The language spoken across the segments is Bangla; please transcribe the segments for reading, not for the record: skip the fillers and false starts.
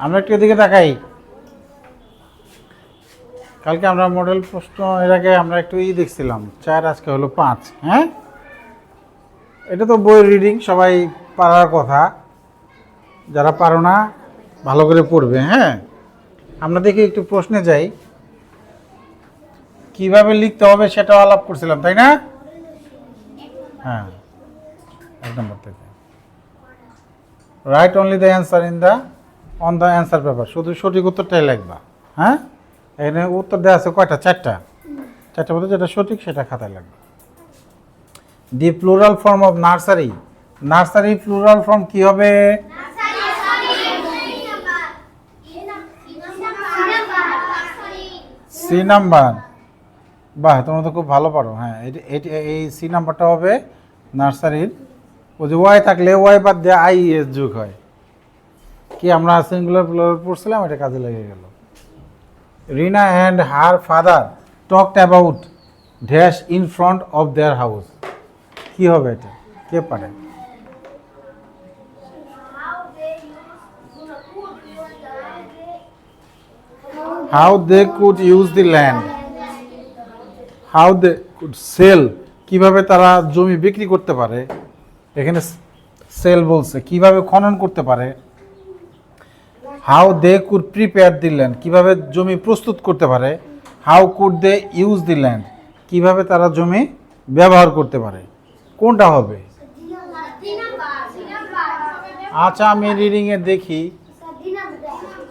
আমরা একটু এদিকে তাকাই। কালকে আমরা মডেল প্রশ্ন এর আগে আমরা একটু দেখছিলাম 4, আজকে হলো 5। হ্যাঁ, এটা তো বই রিডিং, সবাই পারার কথা। যারা পারো না ভালো করে পড়বে। হ্যাঁ, আমরা দেখি একটু প্রশ্নে যাই, কিভাবে লিখতে হবে সেটাও আলাপ করছিলাম, তাই না? হ্যাঁ, 1 নম্বর থেকে write only the answer on the answer paper, শুধু সঠিক উত্তরটাই লিখবা। হ্যাঁ, এখানে উত্তর দেওয়া আছে কয়টা? 4টা মধ্যে যেটা সঠিক সেটা খাতায় লাগবে। The plural form of nursery, nursery plural form কি হবে? C number. বাহ, তোমরা তো খুব ভালো পারো। হ্যাঁ, এই সি নাম্বারটা হবে নার্সারির। ওই যে ওয়াই থাকলে ওয়াই বাদ দিয়ে আই এস যোগ হয়। কি আমরা সিঙ্গুলার প্লুরাল পড়ছিলাম, এটা কাজে লেগে গেল। Rina and her father talked about dash in front of their house. কি হবে এটা? কে পারে? How they could use the land, how they could sell, কিভাবে তারা জমি বিক্রি করতে পারে। এখানে সেল বলছে, কিভাবে খনন করতে পারে। How they could prepare the land, কিভাবে জমি প্রস্তুত করতে পারে। How could they use the land, কিভাবে তারা জমি ব্যবহার করতে পারে। কোনটা হবে? আচ্ছা, আমি রিডিংয়ে দেখি।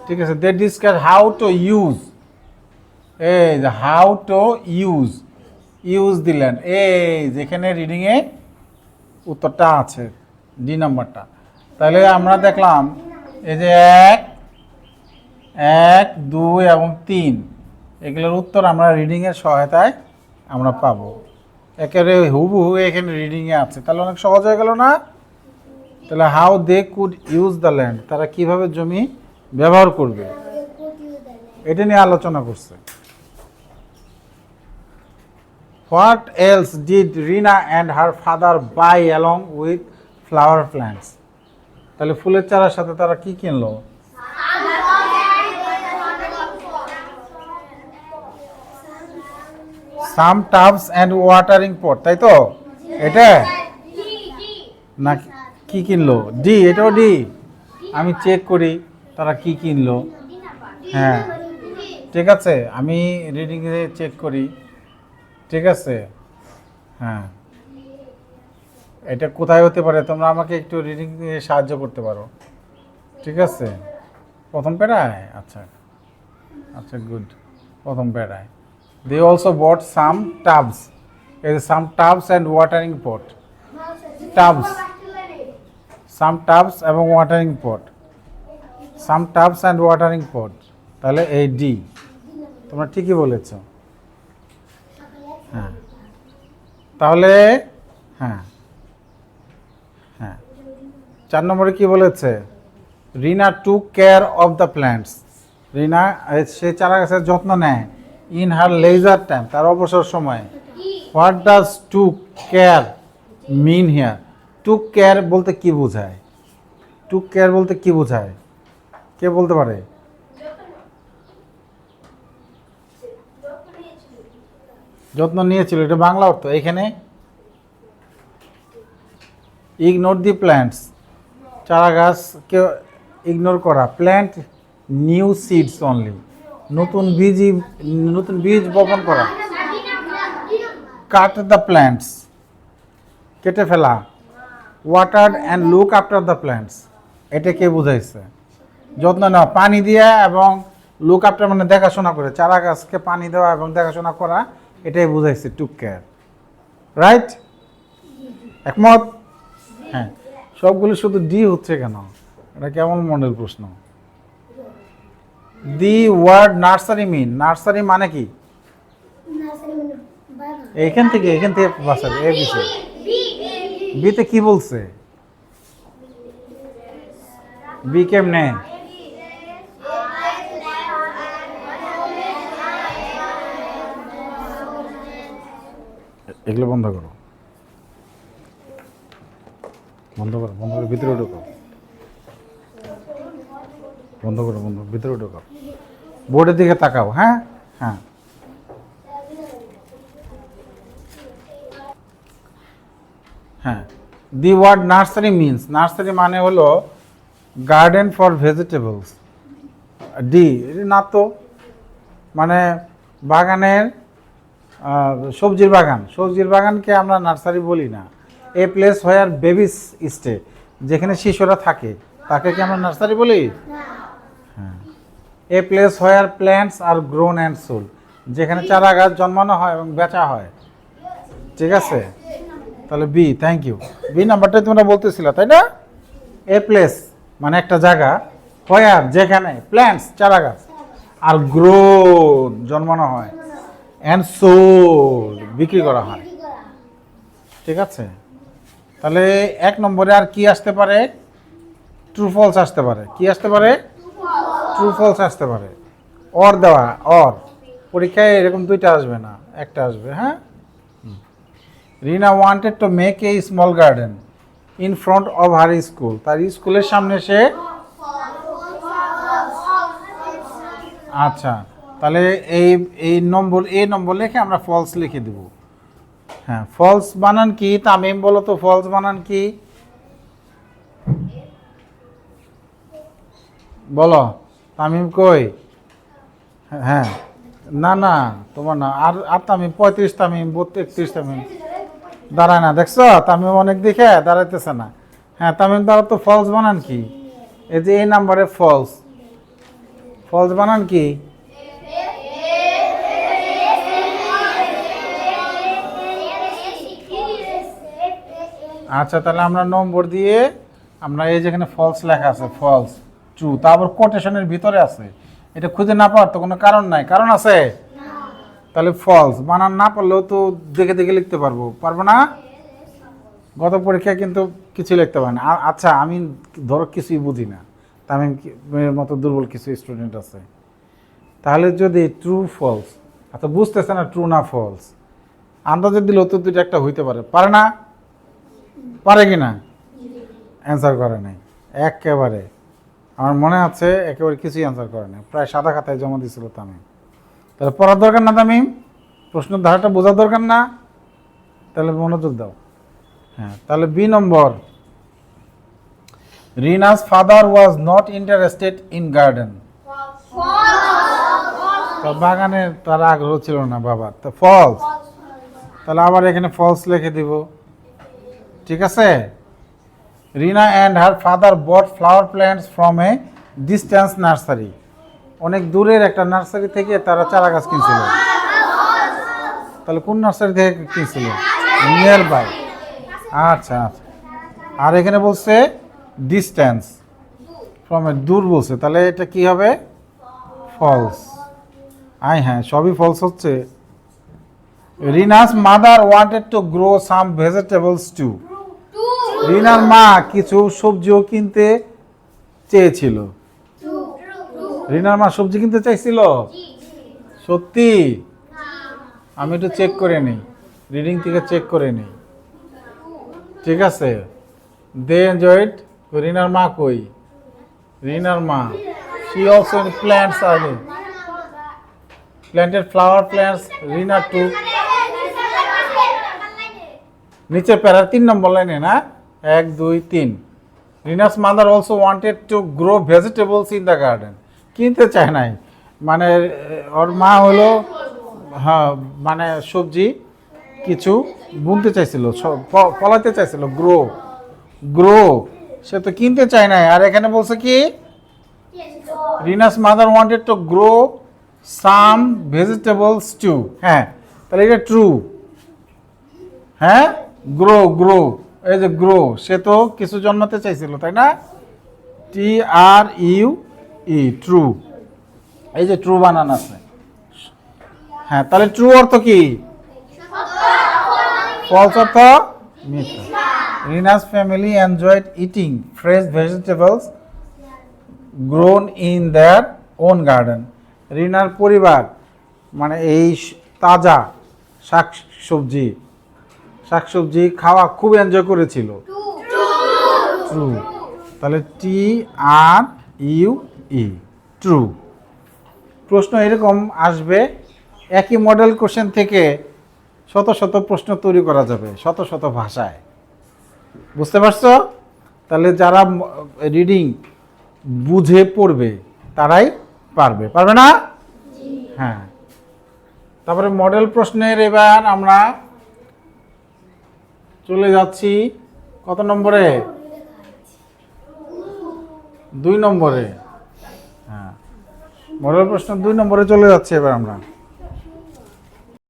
ঠিক আছে, দে ডিসকাস হাউ টু ইউজ, এই যে how to use the land, এই যেখানে রিডিংয়ে উত্তরটা আছে, ডি নাম্বারটা। তাহলে আমরা দেখলাম এই যে 1, 2 এবং 3 এগুলোর উত্তর আমরা রিডিংয়ের সহায়তায় আমরা পাবো। একেবারে হুবহু এখানে রিডিংয়ে আছে, তাহলে অনেক সহজ হয়ে গেল না? তাহলে how they could use the land, তারা কিভাবে জমি ব্যবহার করবে, এটা নিয়ে আলোচনা করছে। What else did Rina and her father buy along with flower plants, তাহলে ফুলের চারার সাথে তারা কি কিনলো? সাম টাবস অ্যান্ড ওয়াটারিং পট, তাই তো? এটা না, কি কিনলো? ডি, এটাও ডি। আমি চেক করি তারা কি কিনলো। হ্যাঁ, ঠিক আছে, আমি রিডিংয়ে চেক করি। ঠিক আছে, হ্যাঁ, এটা কোথায় হতে পারে? তোমরা আমাকে একটু রিডিং দিয়ে সাহায্য করতে পারো। ঠিক আছে, প্রথম প্যারায়। আচ্ছা আচ্ছা, গুড, প্রথম প্যারায়। দে অলসো বট সাম টাবস, এই সাম tubs and watering pot, টাবস, some tubs এবং watering pot, some tubs and watering pot, তাহলে এই ডি। তোমরা ঠিকই বলেছ। হ্যাঁ, তাহলে হ্যাঁ হ্যাঁ 4 নম্বরে কি বলেছে? Rina took care of the plants, Rina সে চারা গাছের যত্ন নেয় ইন হার লেজার টাইম, তার অবসর সময়ে। What does took care mean here, took care বলতে কি বোঝায়? টুক কেয়ার বলতে কি বোঝায়, কে বলতে পারে? যত্ন নিয়েছিল, এটা বাংলা অর্থ। এখানে ইগনোর দি প্ল্যান্টস, চারা গাছকে ইগনোর করা। প্ল্যান্ট নিউ সিডস অনলি, নতুন বীজ বপন করা। কাট দ্য প্ল্যান্টস, কেটে ফেলা। Water and look after the plants, এটা কে বুঝাইছে? যত্ন নেওয়া, পানি দেওয়া এবং লুক আফটার মানে দেখাশোনা করে, চারা গাছকে পানি দেওয়া এবং দেখাশোনা করা, এটাই বুঝাইছে টুক কেয়ার। রাইট, একমত? হ্যাঁ, সবগুলো শুধু ডি হচ্ছে কেন? এটা কেমন মডেল প্রশ্ন। The word nursery mean, nursery মানে কি? এখান থেকে বাসাবে এ বিষয়। বিতে কি বলছে? বি কেমনে? এগুলো বন্ধ করো, বন্ধ করো, ভিতরে ঢুকো। বন্ধ করো, ভিতরে ঢোকাও, বোর্ডের দিকে তাকাও। হ্যাঁ হ্যাঁ, হ্যাঁ। The word nursery means, nursery মানে হলো গার্ডেন ফর ভেজিটেবলস। ডি, না তো, মানে বাগানের সবজির বাগান, সবজির বাগানকে আমরা নার্সারি বলি না। A place where babies stay, যেখানে শিশুরা থাকে তাকে কি আমরা নার্সারি বলি? হ্যাঁ। A place where plants are grown and sold, যেখানে চারা গাছ জন্মানো হয় এবং বেচা হয়। ঠিক আছে, তাহলে বি। Thank you. বি নাম্বারটাই তোমরা বলতেছিল, তাই না? এ প্লেস মানে একটা জায়গা, হোয়ার যেখানে, প্ল্যান্টস চারা গাছ, আর গ্রোন জন্মানো হয়, অ্যান্ড সোল্ড বিক্রি করা হয়। ঠিক আছে, তাহলে 1 নম্বরে আর কি আসতে পারে? ট্রু ফলস আসতে পারে। কি আসতে পারে? ট্রু ফলস আসতে পারে। অর দেওয়া, অর পরীক্ষায় এরকম 2টা আসবে না, একটা আসবে। হ্যাঁ। Rina wanted to make a small garden in front of her school, তার স্কুলের সামনে সে, আচ্ছা, তাহলে এই নম্বর লিখে আমরা ফলস লিখে দেব। হ্যাঁ, ফলস বানান কি? তামিম বলো তো, ফলস বানান কি বলো? তামিম কই? হ্যাঁ, না না, তোমার না, আর তামিম 35, তামিম 32, তামিম দাঁড়ায় না, দেখছো? তামিম অনেক দেখে দাঁড়াইতেছে না। হ্যাঁ, তামিম দাঁড়া তো। ফলস বানান কি? এই যে এই নাম্বারে ফলস, ফলস বানান কি? আচ্ছা, তাহলে আমরা নম্বর দিয়ে, আমরা এই যেখানে ফলস লেখা আছে, ফলস, ট্রু, তারপর কোটেশনের ভিতরে আছে, এটা খুঁজে না পাওয়ার তো কোনো কারণ নাই। কারণ আছে? তাহলে ফলস বানান না পারলেও তো দেখে দেখে লিখতে পারবো না? গত পরীক্ষায় কিন্তু কিছু লিখতে পারে না। আচ্ছা, আমি ধরো কিছুই বুঝি না, তামিমের মতো দুর্বল কিছু স্টুডেন্ট আছে, তাহলে যদি ট্রু ফলস, আচ্ছা বুঝতেছে না ট্রু না ফলস, আন্দাজে দিলেও তো 2টা একটা হইতে পারে না? পারে কি না? অ্যান্সার করে নাই একেবারে, আমার মনে আছে একেবারে কিছুই অ্যান্সার করে নাই, প্রায় সাদা খাতায় জমা দিয়েছিল তামিম। তাহলে পড়ার দরকার না তামিম? প্রশ্নের ধারাটা বোঝার দরকার না? তাহলে মনোযোগ দাও। হ্যাঁ, তাহলে B number, Rina's father was not interested in garden, বাগানে তার আগ্রহ ছিল না বাবার, তো ফলস। তাহলে আবার এখানে ফলস লিখে দিব। ঠিক আছে। Rina and her father bought flower plants from a distance nursery, অনেক দূরের একটা নার্সারি থেকে তারা চারা গাছ কিনছিল। তাহলে কোন নার্সারি থেকে কিনছিল? Near by. আচ্ছা আচ্ছা, আর এখানে বলছে ডিস্টেন্স ফ্রম এ, দূর বলছে, তাহলে এটা কি হবে? ফলস। হ্যাঁ, সবই ফলস হচ্ছে। Rina's mother wanted to grow some vegetables too, রিনার মা কিছু সবজিও কিনতে চেয়েছিল। রিনার মা সবজি কিনতে চাইছিল? সত্যি? আমি একটু চেক করে নিই, রিডিং থেকে চেক করে নিই। ঠিক আছে, দে এনজয়েড, রিনার মা কই? রিনার মা, she also plants early, planted flower plants, Rina two, নিচে প্যারার 3 নম্বর লাইনে না, 1 2 3, Rina's mother also wanted to grow vegetables in the garden, কিনতে চায় নাই, মানে ওর মা হলো, হ্যাঁ, মানে সবজি কিছু বুনতে চাইছিল, ফলাতে চাইছিল, গ্রো গ্রো, সে তো কিনতে চায় নাই। আর এখানে বলছে কি? Rina's mother wanted to grow some vegetables too. হ্যাঁ, তাহলে এটা ট্রু। হ্যাঁ, গ্রো গ্রো, এই যে গ্রো, সে তো কিছু জন্মাতে চাইছিল, তাই না? TRUE, ট্রু, এই যে ট্রু বানান আছে। হ্যাঁ, তাহলে ট্রু অর্থ কি? ফলস অর্থ মিথ্যা। Rina's family enjoyed eating fresh vegetables grown in their own garden, রিনার পরিবার মানে এই তাজা শাকসবজি খাওয়া খুব এনজয় করেছিল। ট্রু। তাহলে TRUE ইউ ই, ট্রু। প্রশ্ন এরকম আসবে, একই মডেল কোশ্চেন থেকে শত শত প্রশ্ন তৈরি করা যাবে শত শত ভাষায়। বুঝতে পারছো? তাহলে যারা রিডিং বুঝে পড়বে তারাই পারবে, পারবে না? হ্যাঁ। তারপরে মডেল প্রশ্নের এবার আমরা চলে যাচ্ছি কত নম্বরে? 2 নম্বরে। হ্যাঁ, মডেল প্রশ্ন 2 নম্বরে চলে যাচ্ছে এবার আমরা।